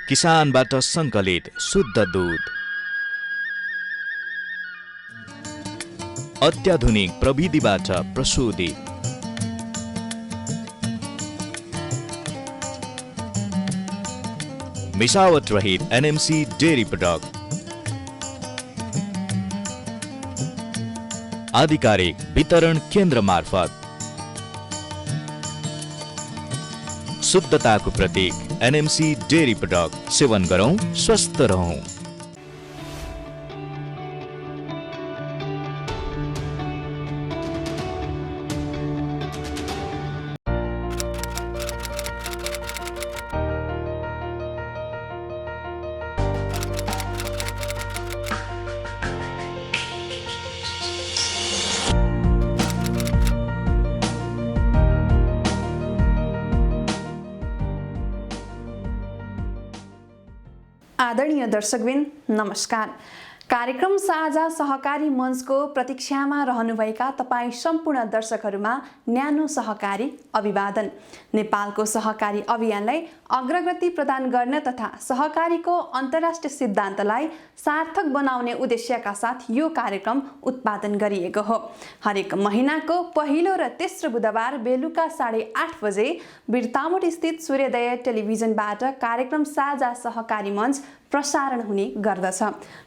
किसानबाट सङ्कलित शुद्ध दूध, अत्याधुनिक प्रविधिबाट प्रशोधित, मिसावट रहित एनएमसी डेयरी प्रोडक्ट, आधिकारिक वितरण केन्द्र मार्फत शुद्धताको प्रतीक एनएमसी डेयरी प्रोडक्ट सेवन गरौं, स्वस्थ रहौं। आदरणीय दर्शकबिन नमस्कार। कार्यक्रम साझा सहकारी मञ्चको प्रतीक्षामा रहनुभएका तपाईँ सम्पूर्ण दर्शकहरूमा न्यानो सहकारी अभिवादन। नेपालको सहकारी अभियानलाई अग्रगति प्रदान गर्न तथा सहकारीको अन्तर्राष्ट्रिय सिद्धान्तलाई सार्थक बनाउने उद्देश्यका साथ यो कार्यक्रम उत्पादन गरिएको हो। हरेक महिनाको पहिलो र तेस्रो बुधबार बेलुका 8:30 बजे बिरतामोट स्थित सूर्योदय टेलिभिजनबाट कार्यक्रम साझा सहकारी मञ्च प्रसारण हुने गर्दछ।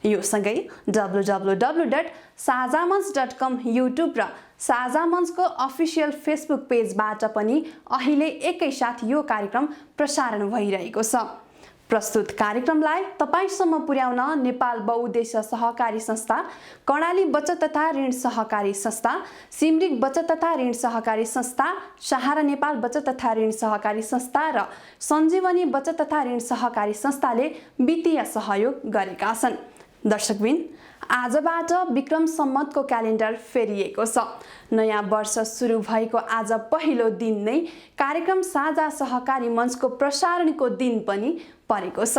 यो सँगै www.sazamanch.com युट्युब र साझा मञ्चको अफिसियल फेसबुक पेजबाट पनि अहिले एकैसाथ यो कार्यक्रम प्रसारण भइरहेको छ। प्रस्तुत कार्यक्रमलाई तपाईसम्म पुर्याउन नेपाल बहुउद्देश्य सहकारी संस्था, कर्णाली बचत तथा ऋण सहकारी संस्था, सिमरिक बचत तथा ऋण सहकारी संस्था, सहारा नेपाल बचत तथा ऋण सहकारी संस्था र सञ्जीवनी बचत तथा ऋण सहकारी संस्थाले वित्तीय सहयोग गरेका छन्। दर्शकबिन, आजबाट विक्रम सम्मतको क्यालेन्डर फेरिएको छ। नयाँ वर्ष सुरु भएको आज पहिलो दिन नै कार्यक्रम साझा सहकारी मञ्चको प्रसारणको दिन पनि परेको छ।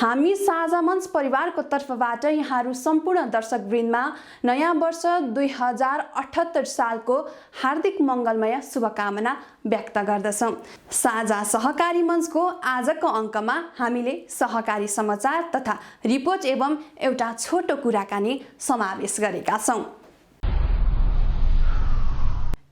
हामी साझा मञ्च परिवारको तर्फबाट यहाँहरू सम्पूर्ण दर्शकवृन्दमा नयाँ वर्ष 2078 सालको हार्दिक मङ्गलमय शुभकामना व्यक्त गर्दछौँ। साझा सहकारी मञ्चको आजको अङ्कमा हामीले सहकारी समाचार तथा रिपोर्ट एवं एउटा छोटो कुराकानी समावेश गरेका छौँ।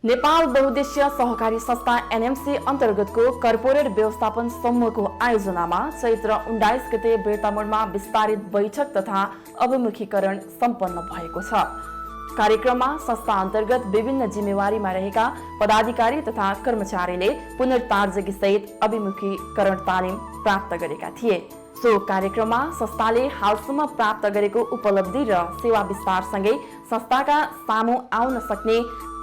नेपाल बहुउद्देश्य सहकारी संस्था एनएमसी अन्तर्गतको कर्पोरेट व्यवस्थापन समूहको आयोजनामा चैत्र 19 गते बिरतामोडमा विस्तारित बैठक तथा अभिमुखीकरण सम्पन्न भएको छ। कार्यक्रममा संस्था अन्तर्गत विभिन्न जिम्मेवारीमा रहेका पदाधिकारी तथा कर्मचारीले पुनर्तार्जकी सहित अभिमुखीकरण तालिम प्राप्त गरेका थिए। सो कार्यक्रममा संस्थाले हालसम्म प्राप्त गरेको उपलब्धि र सेवा विस्तारसँगै संस्थाका सामु आउन सक्ने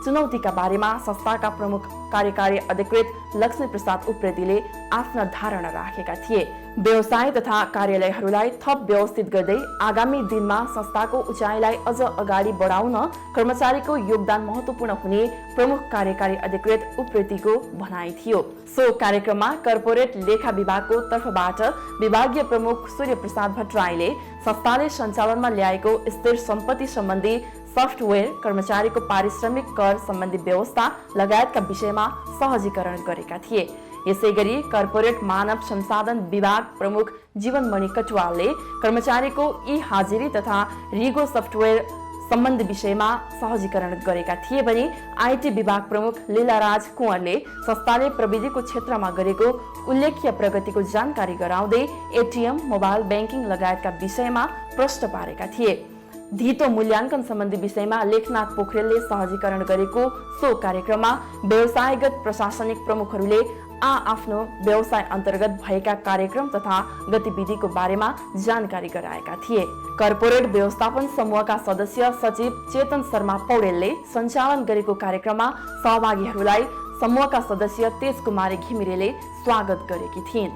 चुनौतीका बारेमा संस्थाका प्रमुख कार्यकारी अधिकृत लक्ष्मी प्रसाद उप्रेतीले आफ्ना धारणा राखेका थिए। व्यवसाय तथा कार्यालयहरूलाई थप व्यवस्थित गर्दै आगामी दिनमा संस्थाको उचाइलाई अझ अगाडि बढाउन कर्मचारीको योगदान महत्त्वपूर्ण हुने प्रमुख कार्यकारी अधिकृत उप्रेतीको भनाइ थियो। सो कार्यक्रममा कर्पोरेट लेखा विभागको तर्फबाट विभागीय प्रमुख सूर्य प्रसाद भट्टराईले संस्थाले सञ्चालनमा ल्याएको स्थिर सम्पत्ति सम्बन्धी सफ्टवेयर, कर्मचारीको पारिश्रमिक कर सम्बन्धी व्यवस्था लगायतका विषयमा सहजीकरण गरेका थिए। यसैगरी कर्पोरेट मानव संसाधन विभाग प्रमुख जीवनमणि कटुवालले कर्मचारीको ई-हाजिरी तथा रिगो सफ्टवेयर सम्बन्धी विषयमा सहजीकरण गरेका थिए भने आईटी विभाग प्रमुख लीलाराज कुँवरले संस्थाले प्रविधिको क्षेत्रमा गरेको उल्लेख्य प्रगतिको जानकारी गराउँदै एटीएम, मोबाइल ब्याङ्किङ लगायतका विषयमा प्रश्न पारेका थिए। धितो मूल्याङ्कन सम्बन्धी विषयमा लेखनाथ पोखरेलले सहजीकरण गरेको सो कार्यक्रममा व्यवसायगत प्रशासनिक प्रमुखहरूले आफ्नो व्यवसाय अन्तर्गत भएका कार्यक्रम तथा गतिविधिको बारेमा जानकारी गराएका थिए। कर्पोरेट व्यवस्थापन समूहका सदस्य सचिव चेतन शर्मा पौडेलले सञ्चालन गरेको कार्यक्रममा सहभागीहरूलाई समूहका सदस्य तेज कुमारी घिमिरेले स्वागत गरेकी थिइन्।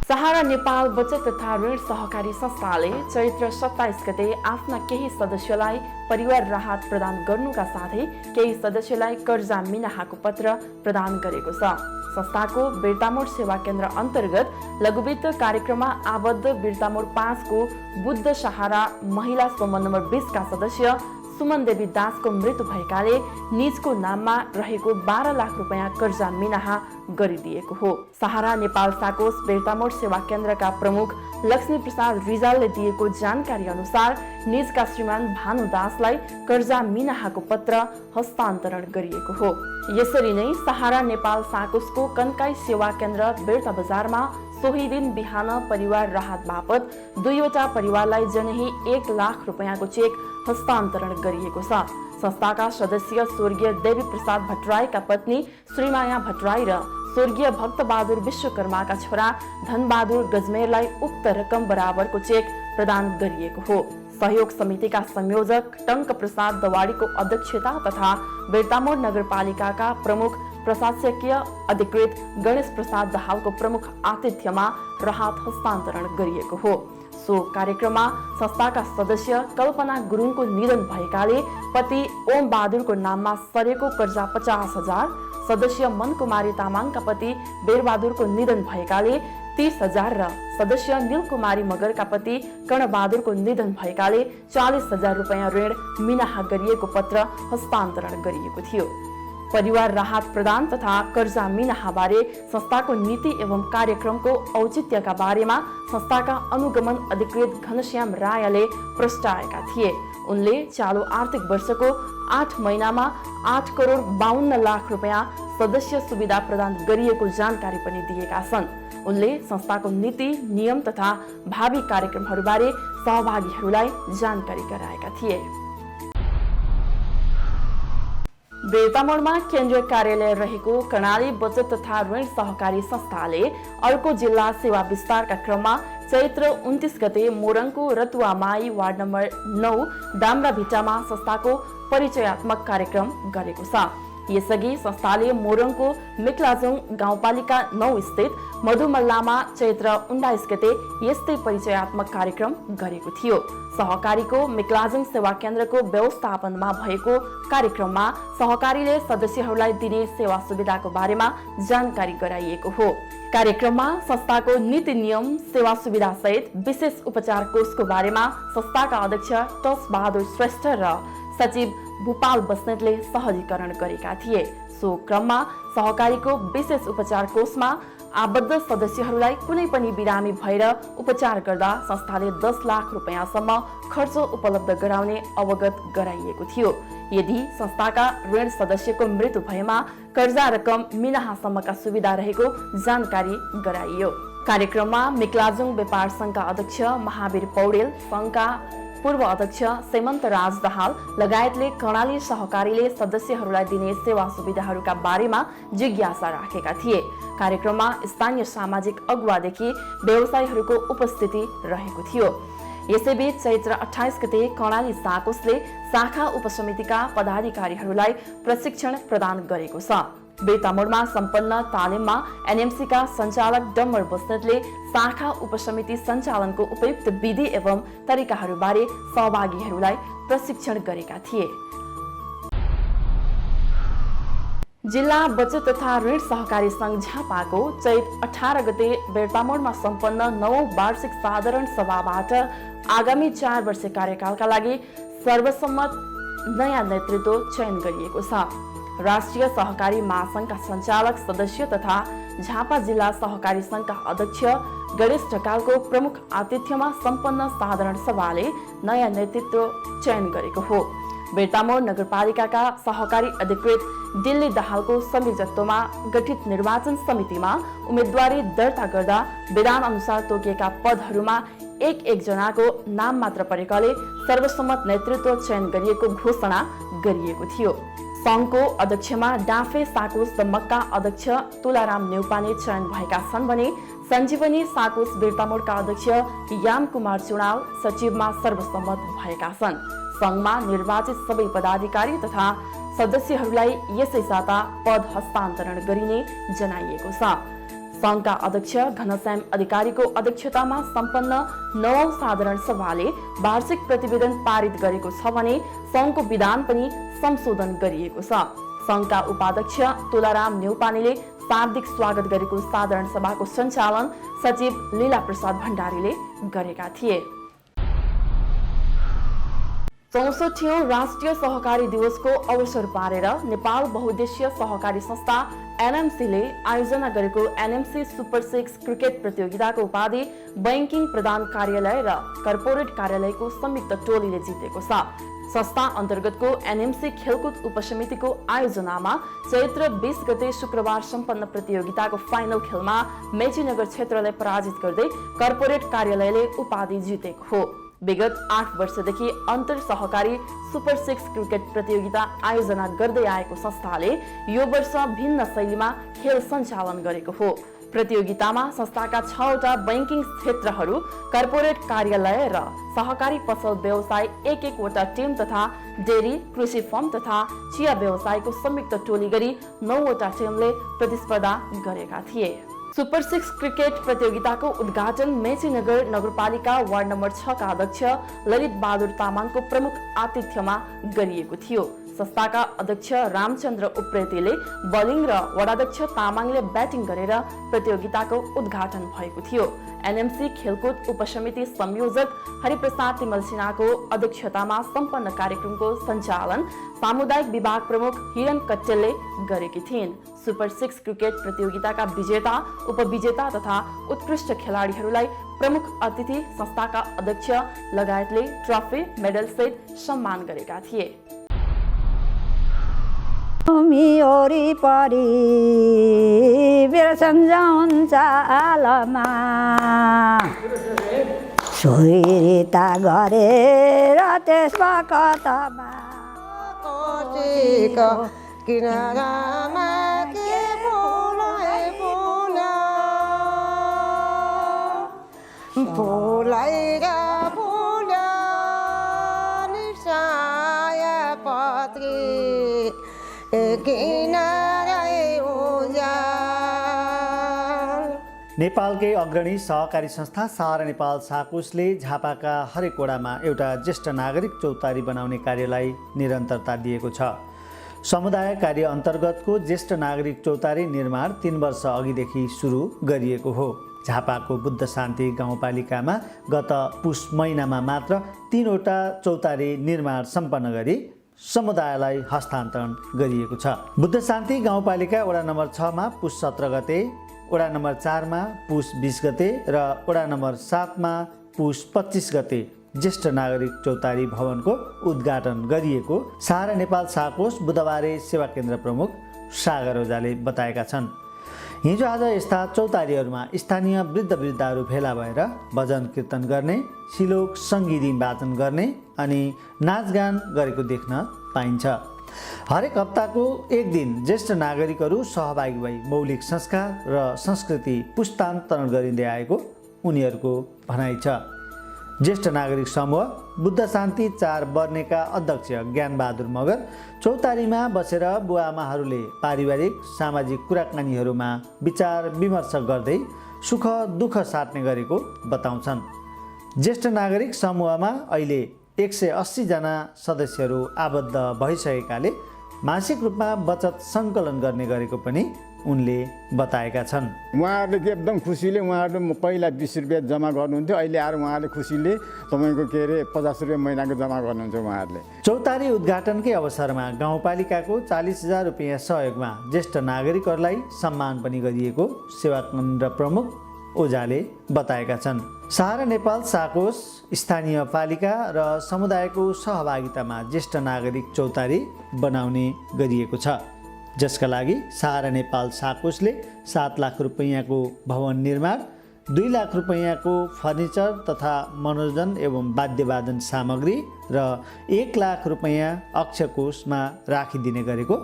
सहारा नेपाल बचत तथा ऋण सहकारी संस्थाले चैत्र 27 गते आफ्ना केही सदस्यलाई परिवार राहत प्रदान गर्नुका साथै केही सदस्यलाई कर्जा मिनाहाको पत्र प्रदान गरेको छ। संस्थाको बिरतामोड सेवा केन्द्र अन्तर्गत लघुवित्त कार्यक्रममा आबद्ध बिरतामोड 5 को बुद्ध सहारा महिला समूह नम्बर 20 का सदस्य सुमन देवी दासको मृत्यु भएकाले निजको नाममा रहेको 12 लाख रुपैयाँ कर्जा मिनाहा गरिदिएको हो। सहारा नेपाल साकोस बेर्तामोड सेवा केन्द्रका प्रमुख लक्ष्मी प्रसाद रिजालले दिएको जानकारी अनुसार निजका श्रीमान भानु दासलाई कर्जा मिनाहाको पत्र हस्तान्तरण गरिएको हो। यसरी नै सहारा नेपाल साकोसको कन्काई सेवा केन्द्र बेर्ता बजारमा सोही दिन बिहान परिवार राहत बापत 2वटा परिवारलाई जनही 1 लाख रुपैयाँको चेक हस्तान्तरण गरिएको छ। संस्थाका सदस्य स्वर्गीय देवी प्रसाद भट्टराईका पत्नी श्रीमाया भट्टराई र स्वर्गीय भक्तबहादुर विश्वकर्माका छोरा धनबहादुर गजमेरलाई उक्त रकम बराबरको चेक प्रदान गरिएको हो। सहयोग समितिका संयोजक टंक प्रसाद दवाडीको अध्यक्षता तथा बेर्तामोड नगरपालिकाका प्रमुख प्रशासकीय अधिकृत गणेश प्रसाद दाहालको प्रमुख आतिथ्यमा राहत हस्तान्तरण गरिएको हो। सो कार्यक्रममा संस्थाका सदस्य कल्पना गुरुङको निधन भएकाले पति ओम बहादुरको नाममा सरेको कर्जा 50,000, सदस्य मनकुमारी तामाङका पति बेरबहादुरको निधन भएकाले 30,000 र सदस्य नीलकुमारी मगरका पति कर्णबहादुरको निधन भएकाले 40,000 रुपैयाँ ऋण मिनाहा गरिएको पत्र हस्तान्तरण गरिएको थियो। परिवार राहत प्रदान तथा कर्जा मिनाहा बारे संस्थाको नीति एवं कार्यक्रमको औचित्यका बारेमा संस्थाका अनुगमन अधिकृत घनश्याम रायले प्रस्ताएका थिए। उनले चालु आर्थिक वर्षको 8 महिनामा 8 करोड 52 लाख रुपैयाँ सदस्य सुविधा प्रदान गरिएको जानकारी पनि दिएका छन्। उनले संस्थाको नीति नियम तथा भावी कार्यक्रमहरूबारे सहभागीहरूलाई जानकारी गराएका थिए। बेर्तामोडमा केन्द्रीय कार्यालय रहेको कर्णाली बचत तथा ऋण सहकारी संस्थाले अर्को जिल्ला सेवा विस्तारका क्रममा चैत्र 29 गते मोरङको रतुवामाई वार्ड नम्बर 9 दाम्राभिटामा संस्थाको परिचयात्मक कार्यक्रम गरेको छ। यसअघि संस्थाले मोरङको मिक्लाजुङ गाउँपालिका 9 स्थित मधुमल्लामा चैत्र 19 गते यस्तै परिचयात्मक कार्यक्रम गरेको थियो। सहकारीको मिक्लाजुङ सेवा केन्द्रको व्यवस्थापनमा भएको कार्यक्रममा सहकारीले सदस्यहरूलाई दिने सेवा सुविधाको बारेमा जानकारी गराइएको हो। कार्यक्रममा संस्थाको नीति नियम सेवा सुविधा सहित विशेष उपचार कोषको बारेमा संस्थाका अध्यक्ष टस बहादुर श्रेष्ठ र सचिव भूपाल बस्नेतले सहजीकरण गरेका थिए। सो क्रममा सहकारीको विशेष उपचार कोषमा आबद्ध सदस्यहरूलाई कुनै पनि बिरामी भएर उपचार गर्दा संस्थाले 10 लाख रुपैयाँसम्म खर्च उपलब्ध गराउने अवगत गराइएको थियो। यदि संस्थाका ऋण सदस्यको मृत्यु भएमा कर्जा रकम मिनाहासम्मका सुविधा रहेको जानकारी गराइयो। कार्यक्रममा मिक्लाजुङ व्यापार संघका अध्यक्ष महावीर पौडेल, संघका पूर्व अध्यक्ष सेमन्त राज दाहाल लगायतले कर्णाली सहकारीले सदस्यहरूलाई दिने सेवा सुविधाहरूका बारेमा जिज्ञासा राखेका थिए। कार्यक्रममा स्थानीय सामाजिक अगुवादेखि व्यवसायीहरूको उपस्थिति रहेको थियो। यसैबीच चैत्र 28 गते कर्णाली साकोसले शाखा उपसमितिका पदाधिकारीहरूलाई प्रशिक्षण प्रदान गरेको छ। बेर्तामोडमा सम्पन्न तालिममा एनएमसीका सञ्चालक डम्बर बस्नेतले शाखा उपसमिति सञ्चालनको उपयुक्त विधि एवं तरिकाहरूबारे सहभागीहरूलाई प्रशिक्षण गरेका थिए। जिल्ला बचत तथा ऋण सहकारी संघ झापाको चैत 18 गते बेर्तामोडमा सम्पन्न 9औं वार्षिक साधारण सभाबाट आगामी 4 वर्ष कार्यकालका लागि सर्वसम्मत नयाँ नेतृत्व चयन गरिएको छ। राष्ट्रिय सहकारी महासंघका सञ्चालक सदस्य तथा झापा जिल्ला सहकारी संघका अध्यक्ष गणेश ढकालको प्रमुख आतिथ्यमा सम्पन्न साधारण सभाले नयाँ नेतृत्व चयन गरेको हो। बेर्तामोड नगरपालिकाका सहकारी अधिकृत दिल्ली दाहालको संयोजकत्वमा गठित निर्वाचन समितिमा उम्मेदवारी दर्ता गर्दा विधान अनुसार तोकिएका पदहरूमा एक जनाको नाम मात्र परेकाले सर्वसम्मत नेतृत्व चयन गरिएको घोषणा गरिएको थियो। संघको अध्यक्षमा डाँफे साकोस दमकका अध्यक्ष तुलाराम नेउपाने चयन भएका छन् भने सञ्जीवनी साकोस बेर्तामोडका अध्यक्ष याम कुमार चुनाव सचिवमा सर्वसम्मत भएका छन्। संघमा निर्वाचित सबै पदाधिकारी तथा सदस्यहरूलाई यसै साता पद हस्तान्तरण गरिने जनाइएको छ। संघका अध्यक्ष घनश्याम अधिकारीको अध्यक्षतामा सम्पन्न 9औं साधारण सभाले वार्षिक प्रतिवेदन पारित गरेको छ भने संघको विधान पनि संशोधन गरिएको छ। संघका उपाध्यक्ष तुलाराम नेउपानेले शाब्दिक स्वागत गरेको साधारण सभाको सञ्चालन सचिव लीला प्रसाद भण्डारीले गरेका थिए। 64औं राष्ट्रिय सहकारी दिवसको अवसर पारेर नेपाल बहुद्देश्य सहकारी संस्था एनएमसीले आयोजना गरेको एनएमसी सुपर 6 क्रिकेट प्रतियोगिताको उपाधि बैंकिङ प्रधान कार्यालय र कर्पोरेट कार्यालयको संयुक्त टोलीले जितेको छ। संस्था अन्तर्गतको एनएमसी खेलकुद उपसमितिको आयोजनामा चैत्र 20 गते शुक्रबार सम्पन्न प्रतियोगिताको फाइनल खेलमा मेचीनगर क्षेत्रलाई पराजित गर्दै कर्पोरेट कार्यालयले उपाधि जितेको हो। विगत 8 वर्षदेखि अन्तर सहकारी सुपर 6 क्रिकेट प्रतियोगिता आयोजना गर्दै आएको संस्थाले यो वर्ष भिन्न शैलीमा खेल सञ्चालन गरेको हो। प्रतियोगितामा संस्थाका 6वटा बैंकिङ क्षेत्रहरू, कर्पोरेट कार्यालय र सहकारी पसल व्यवसाय 1-1वटा टिम तथा डेरी, कृषि फर्म तथा चिया व्यवसायको संयुक्त टोली गरी 9वटा टिमले प्रतिस्पर्धा गरेका थिए। सुपर 6 क्रिकेट प्रतियोगिताको उद्घाटन मेचीनगर नगरपालिका वार्ड नम्बर 6 का अध्यक्ष ललित बहादुर तामाङको प्रमुख आतिथ्यमा गरिएको थियो। संस्थाका अध्यक्ष रामचन्द्र उप्रेतीले बलिङ र वडाध्यक्ष तामाङले ब्याटिङ गरेर प्रतियोगिताको उद्घाटन भएको थियो। एनएमसी खेलकुद उपसमिति संयोजक हरिप्रसाद तिमल सिन्हाको अध्यक्षतामा सम्पन्न कार्यक्रमको सञ्चालन सामुदायिक विभाग प्रमुख हिरण कट्टेलले गरेकी थिइन्। सुपर 6 क्रिकेट प्रतियोगिताका विजेता, उपविजेता तथा उत्कृष्ट खेलाडीहरूलाई प्रमुख अतिथि संस्थाका अध्यक्ष लगायतले ट्रफी, मेडल सहित सम्मान गरेका थिए। वरिपरि बिर्सन्छ आलमा सुइरिता गरेर त्यसमा कतामा किनारामा के फुलाइरा फुला निसाया पत्री नेपालकै अग्रणी सहकारी संस्था सहारा नेपाल साकुसले झापाका हरेक वडामा एउटा ज्येष्ठ नागरिक चौतारी बनाउने कार्यलाई निरन्तरता दिएको छ। समुदाय कार्य अन्तर्गतको ज्येष्ठ नागरिक चौतारी निर्माण 3 वर्ष अघिदेखि सुरु गरिएको हो। झापाको बुद्ध शान्ति गाउँपालिकामा गत पुष महिनामा मात्र 3वटा चौतारी निर्माण सम्पन्न गरी समुदायलाई हस्तान्तरण गरिएको छ। बुद्ध शान्ति गाउँपालिका वडा नम्बर 6 मा पुष 17 गते, वडा नम्बर 4 मा पुष 20 गते र वडा नम्बर 7 मा पुष 25 गते ज्येष्ठ नागरिक चौतारी भवनको उद्घाटन गरिएको सहारा नेपाल साकोस बुधबारे सेवा केन्द्र प्रमुख सागर ओझाले बताएका छन्। हिजो आज यस्ता चौतारीहरूमा स्थानीय वृद्ध वृद्धाहरू भेला भएर भजन कीर्तन गर्ने, सिलोक सङ्गीत वाचन गर्ने अनि नाचगान गरेको देख्न पाइन्छ। हरेक हप्ताको एक दिन ज्येष्ठ नागरिकहरू सहभागी भई मौलिक संस्कार र संस्कृति पुस्तान्तरण गरिँदै आएको उनीहरूको भनाइ छ। ज्येष्ठ नागरिक समूह बुद्ध शान्ति 4 बर्नेका अध्यक्ष ज्ञानबहादुर मगर चौतारीमा बसेर बुवाआमाहरूले पारिवारिक सामाजिक कुराकानीहरूमा विचार विमर्श गर्दै सुख दुःख साट्ने गरेको बताउँछन्। ज्येष्ठ नागरिक समूहमा अहिले 180 जना सदस्यहरू आबद्ध भइसकेकाले मासिक रूपमा बचत सङ्कलन गर्ने गरेको पनि उनले बताएका छन्। उहाँहरूले एकदम खुसीले उहाँहरूले पहिला 20 रुपियाँ जम्मा गर्नुहुन्थ्यो, अहिले आएर उहाँहरूले खुसीले तपाईँको 50 रुपियाँ महिनाको जम्मा गर्नुहुन्छ उहाँहरूले। चौतारी उद्घाटनकै अवसरमा गाउँपालिकाको 40,000 रुपियाँ सहयोगमा ज्येष्ठ नागरिकहरूलाई सम्मान पनि गरिएको सेवा केन्द्र प्रमुख ओझाले बताएका छन्। सहारा नेपाल साकोस स्थानीय पालिका र समुदायको सहभागितामा ज्येष्ठ नागरिक चौतारी बनाउने गरिएको छ, जसका लागि सहारा नेपाल साकोसले 7 लाख रुपैयाँको भवन निर्माण, 2 लाख रुपैयाँको फर्निचर तथा मनोरञ्जन एवं वाद्यवादन सामग्री र 1 लाख रुपैयाँ अक्षकोषमा राखिदिने गरेको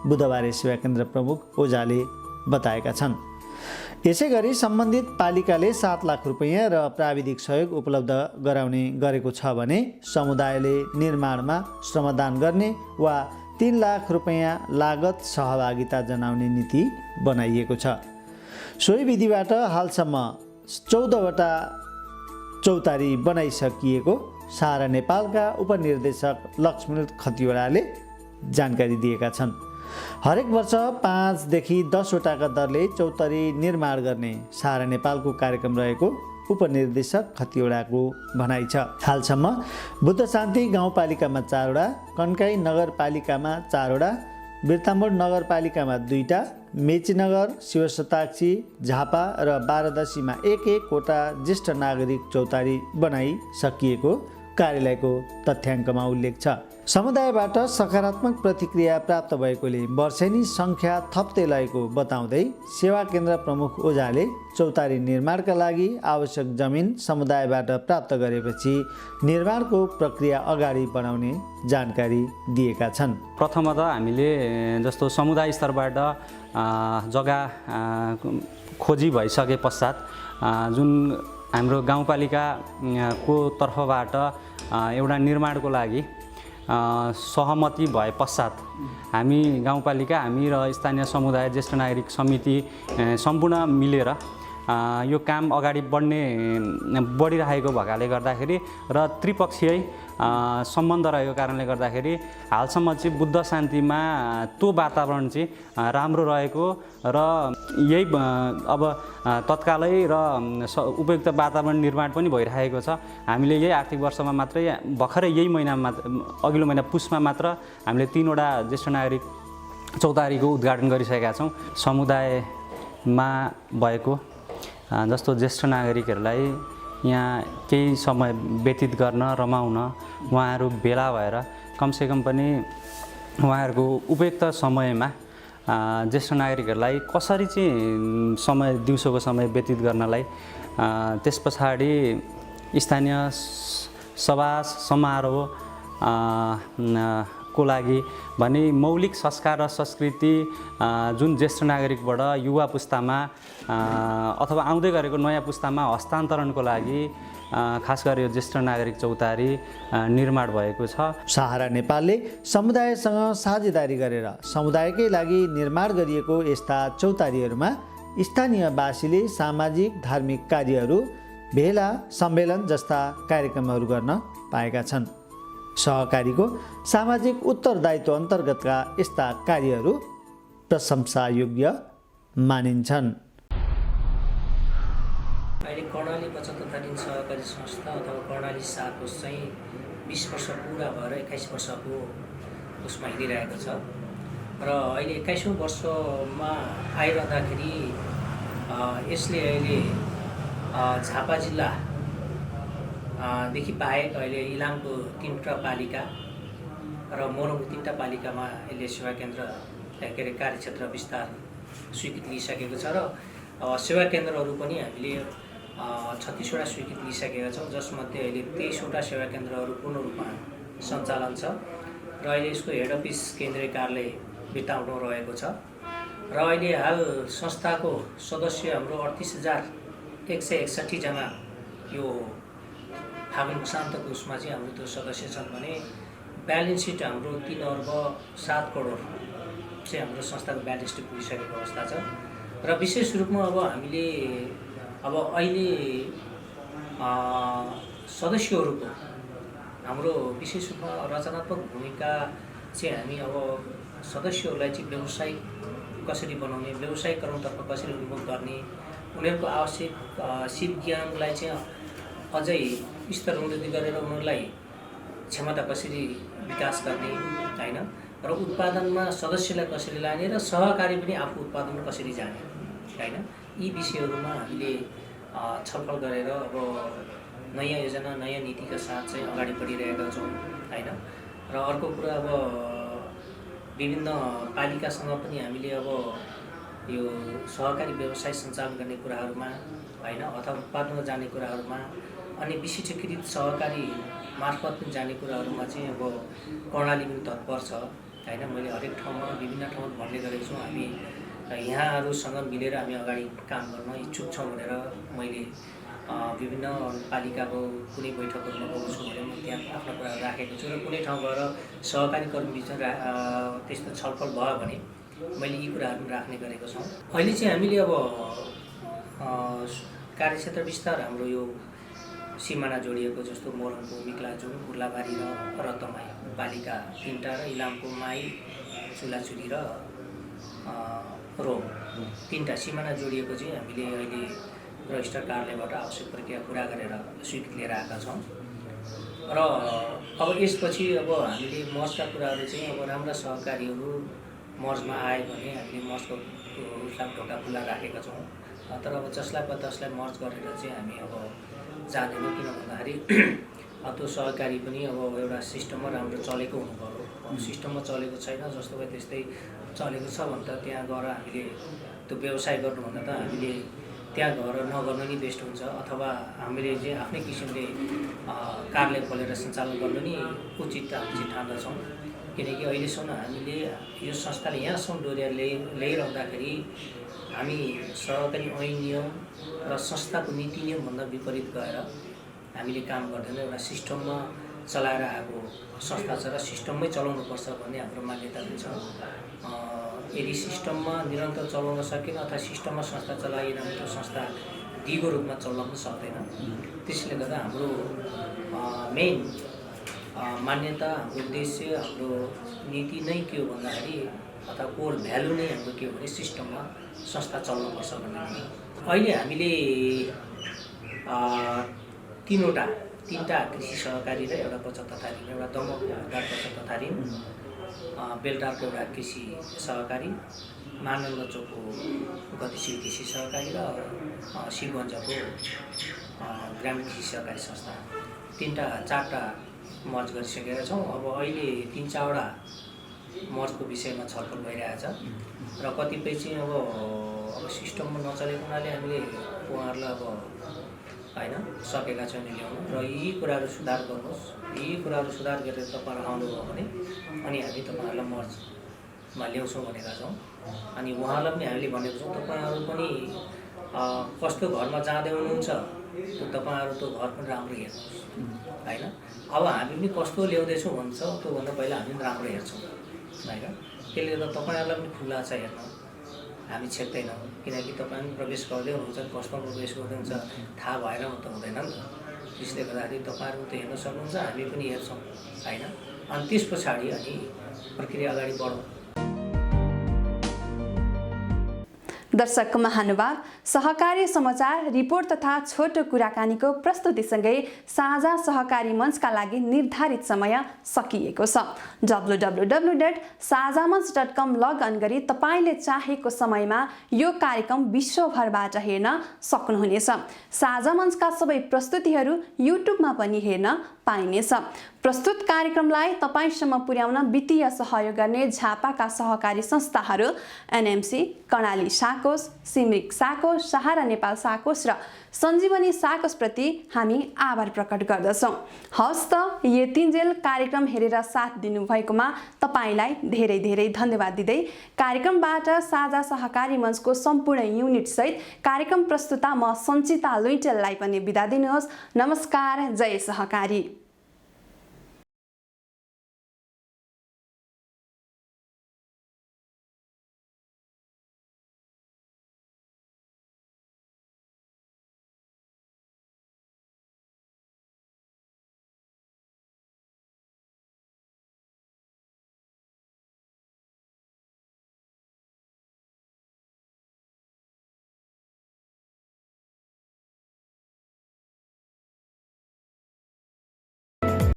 बुधबारे सेवा केन्द्र प्रमुख ओझाले बताएका छन्। यसै गरी सम्बन्धित पालिकाले 7 लाख रुपैयाँ र प्राविधिक सहयोग उपलब्ध गराउने गरेको छ भने समुदायले निर्माणमा श्रमदान गर्ने वा 3 लाख रुपैयाँ लागत सहभागिता जनाउने नीति बनाइएको छ। सोही विधिबाट हालसम्म 14वटा चौतारी बनाइसकिएको सहारा नेपालका उपनिर्देशक लक्ष्मण खतिवडाले जानकारी दिएका छन्। हरेक वर्ष 5 देखि 10 वटाका दरले चौतारी निर्माण गर्ने सहारा नेपालको कार्यक्रम रहेको उपनिर्देशक खतिवडाको भनाइ छ। हालसम्म बुद्ध शान्ति गाउँपालिकामा 4 वटा, कन्काई नगरपालिकामा 4 वटा, बिर्तामोड नगरपालिकामा 2टा, मेचीनगर, शिवशताक्षी, झापा र बारादशीमा 1-1 वटा ज्येष्ठ नागरिक चौतारी बनाइसकिएको कार्यालयको तथ्याङ्कमा उल्लेख छ। समुदायबाट सकारात्मक प्रतिक्रिया प्राप्त भएकोले वर्षेनी सङ्ख्या थप्दै लगेको बताउँदै सेवा केन्द्र प्रमुख ओझाले चौतारी निर्माणका लागि आवश्यक जमिन समुदायबाट प्राप्त गरेपछि निर्माणको प्रक्रिया अगाडि बढाउने जानकारी दिएका छन्। प्रथमतः हामीले जस्तो समुदाय स्तरबाट जग्गा खोजी भइसके पश्चात जुन हाम्रो गाउँपालिकाको तर्फबाट एउटा निर्माणको लागि सहमति भए पश्चात हामी गाउँपालिका, हामी र स्थानीय समुदाय ज्येष्ठ नागरिक समिति सम्पूर्ण मिलेर यो काम अगाडि बढिरहेको भएकाले गर्दाखेरि र त्रिपक्षीय सम्बन्ध रहेको कारणले गर्दाखेरि हालसम्म चाहिँ बुद्ध शान्तिमा त्यो वातावरण चाहिँ राम्रो रहेको र यही अब तत्कालै र उपयुक्त वातावरण निर्माण पनि भइरहेको छ। हामीले यही आर्थिक वर्षमा मात्रै भर्खरै यही महिनामा अघिल्लो महिना पुसमा मात्र हामीले 3 वटा ज्येष्ठ नागरिक चौतारीको उद्घाटन गरिसकेका छौँ। समुदायमा भएको जस्तो ज्येष्ठ नागरिकहरूलाई यहाँ केही समय व्यतीत गर्न, रमाउन उहाँहरू भेला भएर कमसेकम पनि उहाँहरूको उपयुक्त समयमा ज्येष्ठ नागरिकहरूलाई कसरी चाहिँ दिउँसोको समय व्यतीत गर्नलाई, त्यस पछाडि स्थानीय सभा समारोह को लागि भने मौलिक संस्कार र संस्कृति जुन ज्येष्ठ नागरिकबाट युवा पुस्तामा अथवा आउँदै गरेको नयाँ पुस्तामा हस्तान्तरणको लागि खास गरी यो ज्येष्ठ नागरिक चौतारी निर्माण भएको छ। सहारा नेपालले समुदायसँग साझेदारी गरेर समुदायकै लागि निर्माण गरिएको यस्ता चौतारीहरूमा स्थानीयवासीले सामाजिक धार्मिक कार्यहरू, भेला, सम्मेलन जस्ता कार्यक्रमहरू गर्न पाएका छन्। सहकारीको सामाजिक उत्तरदायित्व अन्तर्गतका यस्ता कार्यहरू प्रशंसायोग्य मानिन्छन्। अहिले कर्णाली बचत तथा ऋण सहकारी संस्था अथवा कर्णाली साकोस चाहिँ 20 वर्ष पुरा भएर 21 वर्षको उसमा हिँडिरहेको छ र अहिले 21औं वर्षमा आइरहँदाखेरि यसले अहिले झापा जिल्ला देखि बाहेक अहिले इलामको 3वटा पालिका र मोरङको 3वटा पालिकामा यसले सेवा केन्द्र के अरे कार्यक्षेत्र विस्तार स्वीकृति लिइसकेको छ र सेवा केन्द्रहरू पनि हामीले 36 वटा स्वीकृति लिइसकेका छौँ, जसमध्ये अहिले 23 वटा सेवा केन्द्रहरू पूर्ण रूपमा सञ्चालन छ र अहिले यसको हेड अफिस केन्द्रीय कार्यालय बिर्तामोडमा रहेको छ र अहिले हाल संस्थाको सदस्य हाम्रो 38,161 जना यो फागुन शान्तको उसमा चाहिँ हाम्रो त्यो सदस्य छन् भने ब्यालेन्स सिट हाम्रो 3 अर्ब 7 करोड चाहिँ हाम्रो संस्थाको ब्यालेन्स सिट पुगिसकेको अवस्था छ र विशेष रूपमा अब हामीले अब अहिले सदस्यहरूको हाम्रो विशेष रूपमा रचनात्मक भूमिका चाहिँ हामी अब सदस्यहरूलाई चाहिँ व्यवसायिक कसरी बनाउने, व्यवसायीकरणतर्फ कसरी उन्मुख गर्ने, उनीहरूको आवश्यक सिप ज्ञानलाई चाहिँ अझै स्तर उन्नति गरेर उनीहरूलाई क्षमता कसरी विकास गर्ने हैन र उत्पादनमा सदस्यलाई कसरी लाने र सहकारी पनि आफू उत्पादनमा कसरी जाने हैन, यी विषयहरूमा हामीले छलफल गरेर अब नयाँ योजना, नयाँ नीतिका साथ चाहिँ अगाडि बढिरहेका छौँ हैन। र अर्को कुरा अब विभिन्न पालिकासँग पनि हामीले अब यो सहकारी व्यवसाय सञ्चालन गर्ने कुराहरूमा हैन अथवा उत्पादनमा जाने कुराहरूमा अनि विशिष्टीकृत सहकारी मार्फत पनि जाने कुराहरूमा चाहिँ अब कर्णाली पनि तत्पर छ हैन। मैले हरेक ठाउँमा विभिन्न ठाउँमा भन्ने गरेको छु, हामी यहाँहरूसँग मिलेर हामी अगाडि काम गर्न इच्छुक छौँ भनेर मैले विभिन्न पालिकाको कुनै बैठकहरूमा गएको छु भने म त्यहाँ आफ्नो कुरा राखेको छु र कुनै ठाउँ गएर सहकारी कर्मीबिचमा त्यस्तो छलफल भयो भने मैले यी कुराहरू राख्ने गरेको छौँ। अहिले चाहिँ हामीले अब कार्यक्षेत्र विस्तार हाम्रो यो सिमाना जोडिएको जस्तो मोरङको मिक्लाजुङ, उर्लाबारी र रतमाई पालिका 3वटा र इलामको माई, चुलाचुली र रोम 3वटा सिमाना जोडिएको चाहिँ हामीले अहिले रजिस्टर कार्यालयबाट आवश्यक प्रक्रिया पुरा गरेर स्वीकृति लिएर आएका छौँ र अब यसपछि अब हामीले मर्जका कुराहरू चाहिँ अब राम्रा सहकारीहरू मर्जमा आयो भने हामीले मर्जको ढोका खुला राखेका छौँ तर अब जसलाई तसलाई मर्ज गरेर चाहिँ हामी अब जाँदैनौँ किन भन्दाखेरि त्यो सहकारी पनि अब एउटा सिस्टममा राम्रो चलेको हुनु पर्यो सिस्टममा चलेको छैन जस्तो भयो त्यस्तै चलेको छ भने त त्यहाँ गएर हामीले त्यो व्यवसाय गर्नुभन्दा त हामीले त्यहाँ गएर नगर्नु नै बेस्ट हुन्छ अथवा हामीले चाहिँ आफ्नै किसिमले कार्यालय खोलेर सञ्चालन गर्नु नि उचित हामी चाहिँ ठान्दछौँ किनकि अहिलेसम्म हामीले यो संस्थाले यहाँसम्म डोर्याएर ल्याइरहँदाखेरि हामी सरकारी ऐन नियम र संस्थाको नीति नियमभन्दा विपरीत गएर हामीले काम गर्दैन एउटा सिस्टममा चलाएर आएको संस्था छ र सिस्टममै चलाउनुपर्छ भन्ने हाम्रो मान्यता हुन्छ यदि सिस्टममा निरन्तर चलाउन सकेन अथवा सिस्टममा संस्था चलाएन भने त्यो संस्था दिगो रूपमा चल्न पनि सक्दैन त्यसले गर्दा हाम्रो मेन मान्यता हाम्रो उद्देश्य हाम्रो नीति नै के हो भन्दाखेरि अथवा कोर भ्यालु नै हाम्रो के हो भने सिस्टममा संस्था चल्नुपर्छ भन्ने अहिले हामीले तीनवटा कृषि सहकारी र एउटा 75 ऋण एउटा दमकको 75 ऋण बेलटारको एउटा कृषि सहकारी मानन्द चोकको गतिशील कृषि सहकारी र शिवगञ्जको ग्रामीण कृषि सहकारी संस्था चारवटा मर्ज गरिसकेका छौँ अब अहिले 3-4वटा मर्जको विषयमा छलफल भइरहेछ र कतिपय चाहिँ अब सिस्टममा नचलेको हुनाले हामीले उहाँहरूलाई अब हैन सकेका छैन ल्याउन र यी कुराहरू सुधार गर्नुहोस् यी कुराहरू सुधार गरेर तपाईहरु आउनुभयो भने अनि हामी तपाईहरुलाई मर्जमा ल्याउँछौँ भनेका छौँ अनि उहाँलाई पनि हामीले भनेको छौँ तपाईहरु पनि कस्तो घरमा जाँदै हुनुहुन्छ त्यो तपाईहरु त्यो घर पनि राम्रो हेर्नुहोस् हैन अब हामी पनि कस्तो ल्याउँदैछौँ भन्छ त्यो भन्दा पहिला हामी राम्रो हेर्छौँ हैन त्यसले गर्दा तपाईहरुलाई पनि खुल्ला छ हेर्न हामी छेक्दैनौँ किनकि तपाईहरु प्रवेश गर्दै हुनुहुन्छ कस्तो प्रवेश गर्दै हुन्छ थाहा भएर मात्र हुँदैन नि त त्यसले गर्दाखेरि तपाईहरु त हेर्न सक्नुहुन्छ हामी पनि हेर्छौँ हैन अनि त्यसपछि अनि प्रक्रिया अगाडि बढौँ। दर्शक महानुभाव सहकारी समाचार रिपोर्ट तथा छोटो कुराकानीको प्रस्तुतिसँगै साझा सहकारी मञ्चका लागि निर्धारित समय सकिएको छ। www.sazamanch.com लगअन गरी तपाईले चाहेको समयमा यो कार्यक्रम विश्वभरबाट हेर्न सक्नुहुनेछ। साझा मञ्चका सबै प्रस्तुतिहरू युट्युबमा पनि हेर्न पाइनेछ। प्रस्तुत कार्यक्रमलाई तपाईसम्म पुर्याउन वित्तीय सहयोग गर्ने झापाका सहकारी संस्थाहरू एनएमसी, कर्णाली साकोस, सिमरिक साकोस, सहारा नेपाल साकोस र सञ्जीवनी साकोस प्रति हामी आभार प्रकट गर्दछौँ। हस्त यतिन्जेल कार्यक्रम हेरेर साथ दिनुभएकोमा तपाईलाई धेरै धेरै धन्यवाद दिँदै कार्यक्रमबाट साझा सहकारी मञ्चको सम्पूर्ण युनिट सहित कार्यक्रम प्रस्तुता म सञ्चिता लुइटेललाई पनि बिदा दिनुहोस्। नमस्कार, जय सहकारी।